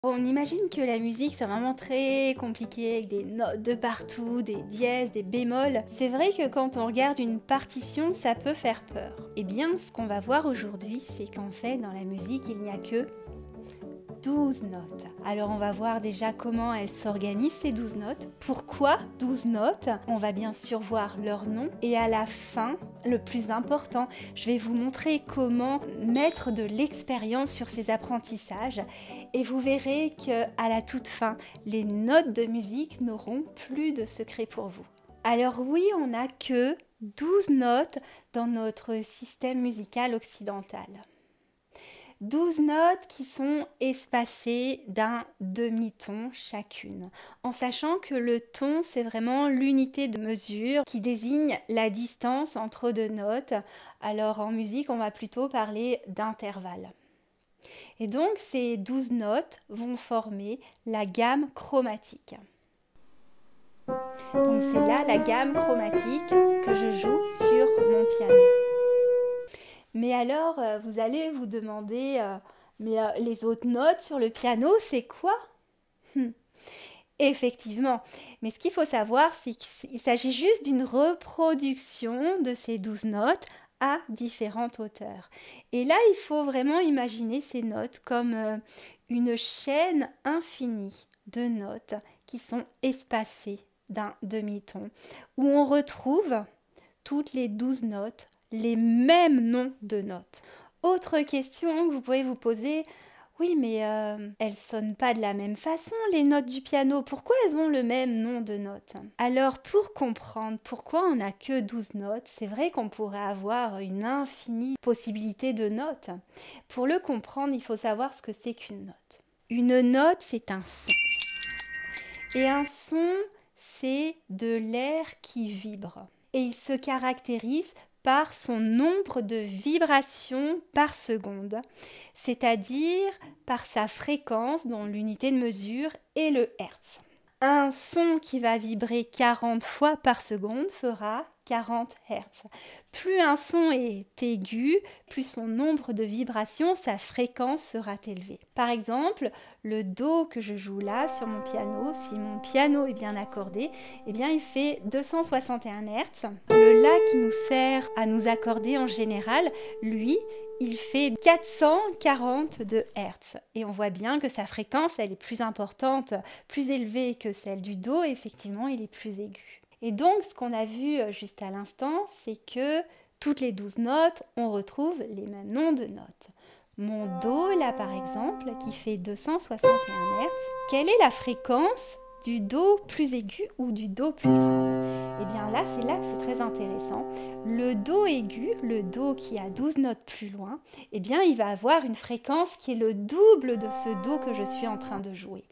On imagine que la musique, c'est vraiment très compliqué, avec des notes de partout, des dièses, des bémols. C'est vrai que quand on regarde une partition, ça peut faire peur. Eh bien, ce qu'on va voir aujourd'hui, c'est qu'en fait, dans la musique, il n'y a que 12 notes. Alors on va voir déjà comment elles s'organisent ces 12 notes. Pourquoi 12 notes? On va bien sûr voir leur nom et à la fin, le plus important, je vais vous montrer comment mettre de l'expérience sur ces apprentissages et vous verrez que à la toute fin, les notes de musique n'auront plus de secret pour vous. Alors oui, on n'a que 12 notes dans notre système musical occidental. 12 notes qui sont espacées d'un demi-ton chacune, en sachant que le ton, c'est vraiment l'unité de mesure qui désigne la distance entre deux notes. Alors en musique, on va plutôt parler d'intervalle. Et donc ces 12 notes vont former la gamme chromatique. Donc c'est là la gamme chromatique que je joue sur mon piano. Mais alors, vous allez vous demander, les autres notes sur le piano, c'est quoi? Effectivement, mais ce qu'il faut savoir, c'est qu'il s'agit juste d'une reproduction de ces 12 notes à différentes hauteurs. Et là, il faut vraiment imaginer ces notes comme une chaîne infinie de notes qui sont espacées d'un demi-ton, où on retrouve toutes les 12 notes les mêmes noms de notes. Autre question que vous pouvez vous poser, oui mais elles sonnent pas de la même façon les notes du piano, pourquoi elles ont le même nom de notes? Alors pour comprendre pourquoi on n'a que 12 notes, c'est vrai qu'on pourrait avoir une infinie possibilité de notes. Pour le comprendre, il faut savoir ce que c'est qu'une note. Une note, c'est un son. Et un son, c'est de l'air qui vibre. Et il se caractérise par son nombre de vibrations par seconde, c'est-à-dire par sa fréquence dont l'unité de mesure est le Hertz. Un son qui va vibrer 40 fois par seconde fera 40 Hertz. Plus un son est aigu, plus son nombre de vibrations, sa fréquence sera élevée. Par exemple, le Do que je joue là sur mon piano, si mon piano est bien accordé, eh bien il fait 261 Hertz. Le La qui nous sert à nous accorder en général, lui, il fait 442 Hertz. Et on voit bien que sa fréquence, elle est plus importante, plus élevée que celle du Do, et effectivement, il est plus aigu. Et donc, ce qu'on a vu juste à l'instant, c'est que toutes les 12 notes, on retrouve les mêmes noms de notes. Mon Do, là par exemple, qui fait 261 Hz, quelle est la fréquence du Do plus aigu ou du Do plus grave? Eh bien là, c'est que c'est très intéressant. Le Do aigu, le Do qui a 12 notes plus loin, eh bien il va avoir une fréquence qui est le double de ce Do que je suis en train de jouer.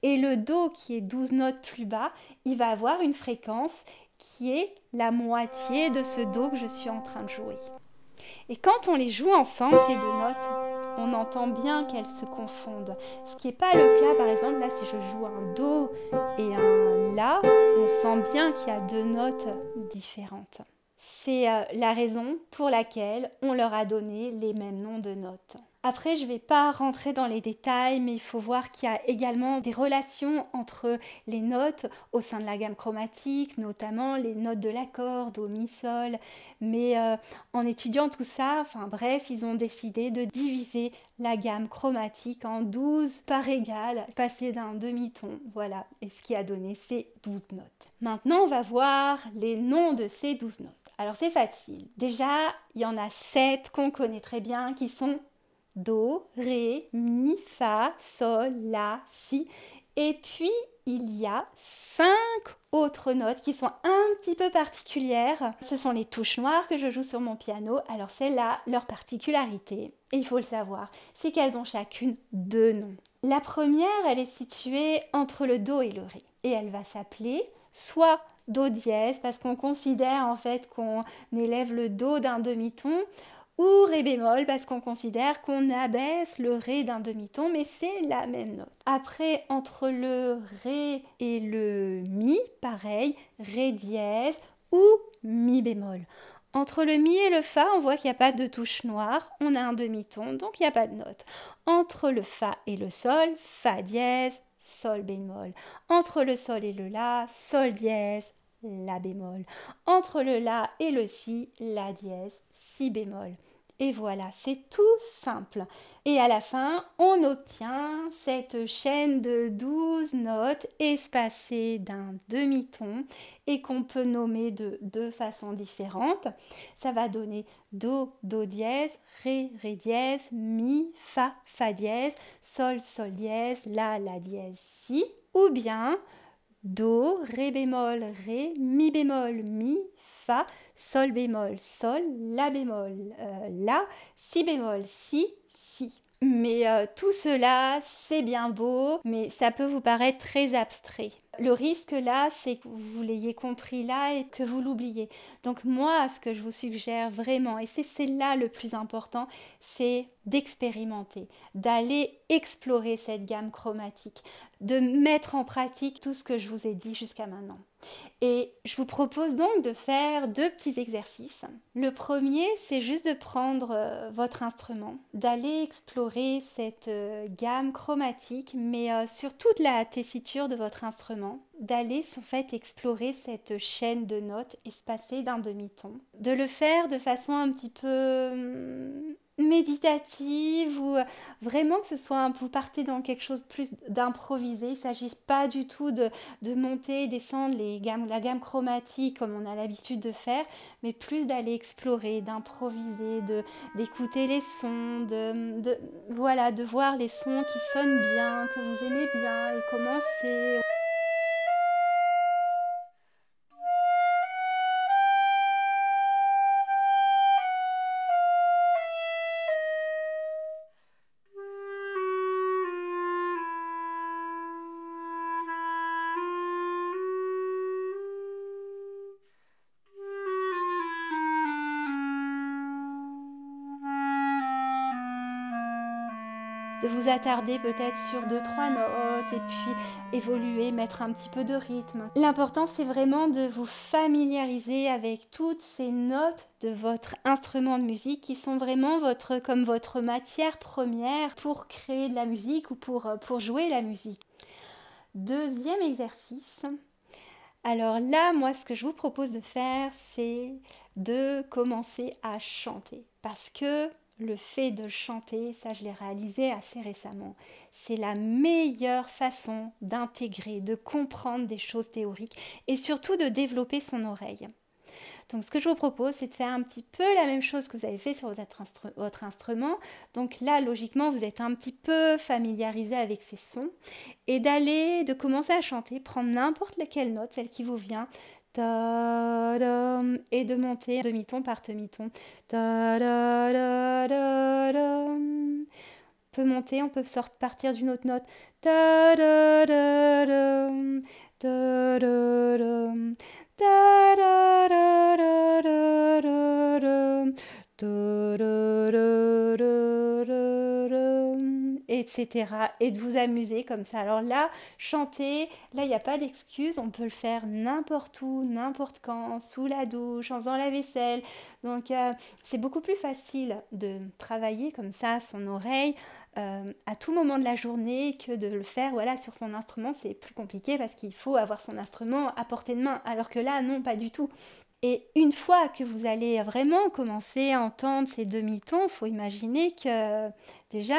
Et le Do qui est 12 notes plus bas, il va avoir une fréquence qui est la moitié de ce Do que je suis en train de jouer. Et quand on les joue ensemble, ces deux notes, on entend bien qu'elles se confondent. Ce qui n'est pas le cas, par exemple, là, si je joue un Do et un La, on sent bien qu'il y a deux notes différentes. C'est la raison pour laquelle on leur a donné les mêmes noms de notes. Après, je ne vais pas rentrer dans les détails, mais il faut voir qu'il y a également des relations entre les notes au sein de la gamme chromatique, notamment les notes de l'accord, do, mi, sol. Mais en étudiant tout ça, enfin bref, ils ont décidé de diviser la gamme chromatique en 12 par égale, passer d'un demi-ton, voilà. Et ce qui a donné ces 12 notes. Maintenant, on va voir les noms de ces 12 notes. Alors c'est facile. Déjà, il y en a 7 qu'on connaît très bien qui sont Do, Ré, Mi, Fa, Sol, La, Si. Et puis, il y a 5 autres notes qui sont un petit peu particulières. Ce sont les touches noires que je joue sur mon piano. Alors celles-là, leur particularité, et il faut le savoir, c'est qu'elles ont chacune 2 noms. La première, elle est située entre le Do et le Ré. Et elle va s'appeler soit Do dièse, parce qu'on considère en fait qu'on élève le Do d'un demi-ton, ou Ré bémol parce qu'on considère qu'on abaisse le Ré d'un demi-ton, mais c'est la même note. Après, entre le Ré et le Mi, pareil, Ré dièse ou Mi bémol. Entre le mi et le fa, on voit qu'il n'y a pas de touche noire, on a un demi-ton, donc il n'y a pas de note. Entre le fa et le sol, fa dièse, sol bémol. Entre le sol et le la, sol dièse, la bémol. Entre le la et le si, la dièse, si bémol. Et voilà, c'est tout simple. Et à la fin, on obtient cette chaîne de 12 notes espacées d'un demi-ton et qu'on peut nommer de deux façons différentes. Ça va donner do, do dièse, ré, ré dièse, mi, fa, fa dièse, sol, sol dièse, la, la dièse, si. Ou bien do, ré bémol, ré, mi bémol, mi, fa, sol bémol, sol, la bémol, la, si bémol, si, si. Mais tout cela, c'est bien beau, mais ça peut vous paraître très abstrait. Le risque là, c'est que vous l'ayez compris là et que vous l'oubliez. Donc moi, ce que je vous suggère vraiment, et c'est là le plus important, c'est d'expérimenter, d'aller explorer cette gamme chromatique, de mettre en pratique tout ce que je vous ai dit jusqu'à maintenant. Et je vous propose donc de faire deux petits exercices. Le premier, c'est juste de prendre votre instrument, d'aller explorer cette gamme chromatique, mais sur toute la tessiture de votre instrument, d'aller en fait explorer cette chaîne de notes espacée d'un demi-ton, de le faire de façon un petit peu méditative ou vraiment que ce soit vous partez dans quelque chose de plus d'improvisé. Il ne s'agit pas du tout de monter et descendre la gamme chromatique comme on a l'habitude de faire, mais plus d'aller explorer, d'improviser, d'écouter les sons, voilà, de voir les sons qui sonnent bien, que vous aimez bien et comment c'est. De vous attarder peut-être sur 2-3 notes et puis évoluer, mettre un petit peu de rythme. L'important, c'est vraiment de vous familiariser avec toutes ces notes de votre instrument de musique qui sont vraiment comme votre matière première pour créer de la musique ou pour jouer la musique. Deuxième exercice. Alors là, moi, ce que je vous propose de faire, c'est de commencer à chanter. Parce que le fait de chanter, ça je l'ai réalisé assez récemment, c'est la meilleure façon d'intégrer, de comprendre des choses théoriques et surtout de développer son oreille. Donc ce que je vous propose, c'est de faire un petit peu la même chose que vous avez fait sur votre instrument. Donc là, logiquement, vous êtes un petit peu familiarisé avec ces sons et de commencer à chanter, prendre n'importe laquelle note, celle qui vous vient, et de monter demi-ton par demi-ton. On peut monter, on peut partir d'une autre note. Etc. Et de vous amuser comme ça. Alors là, chanter, là, il n'y a pas d'excuse. On peut le faire n'importe où, n'importe quand, sous la douche, en faisant la vaisselle. Donc, c'est beaucoup plus facile de travailler comme ça son oreille à tout moment de la journée que de le faire sur son instrument. C'est plus compliqué parce qu'il faut avoir son instrument à portée de main. Alors que là, non, pas du tout. Et une fois que vous allez vraiment commencer à entendre ces demi-tons, il faut imaginer que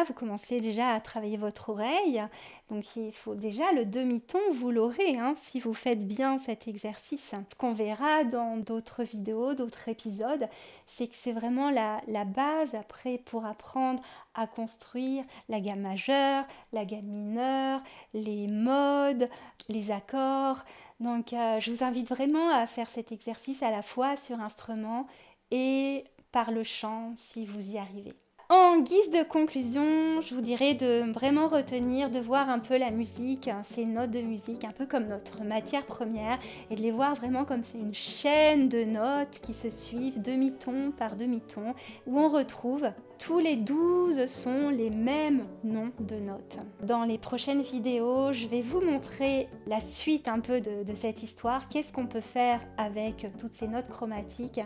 vous commencez déjà à travailler votre oreille. Donc il faut déjà le demi-ton, vous l'aurez si vous faites bien cet exercice. Ce qu'on verra dans d'autres vidéos, d'autres épisodes, c'est que c'est vraiment la base après pour apprendre à construire la gamme majeure, la gamme mineure, les modes, les accords. Donc, je vous invite vraiment à faire cet exercice à la fois sur instrument et par le chant si vous y arrivez. En guise de conclusion, je vous dirais de vraiment retenir, de voir un peu la musique, ces notes de musique, un peu comme notre matière première, et de les voir vraiment comme c'est une chaîne de notes qui se suivent demi-ton par demi-ton, où on retrouve tous les 12 sont les mêmes noms de notes. Dans les prochaines vidéos, je vais vous montrer la suite un peu de cette histoire, qu'est-ce qu'on peut faire avec toutes ces notes chromatiques.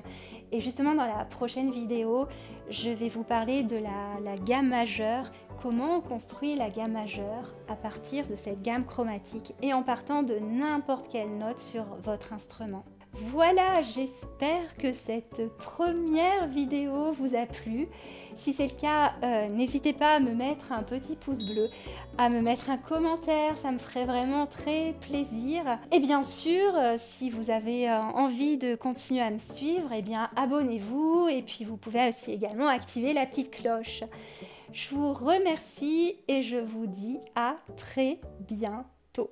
Et justement dans la prochaine vidéo, je vais vous parler de la gamme majeure, comment on construit la gamme majeure à partir de cette gamme chromatique et en partant de n'importe quelle note sur votre instrument. Voilà, j'espère que cette première vidéo vous a plu. Si c'est le cas, n'hésitez pas à me mettre un petit pouce bleu, à me mettre un commentaire, ça me ferait vraiment très plaisir. Et bien sûr, si vous avez envie de continuer à me suivre, eh bien abonnez-vous et puis vous pouvez aussi également activer la petite cloche. Je vous remercie et je vous dis à très bientôt.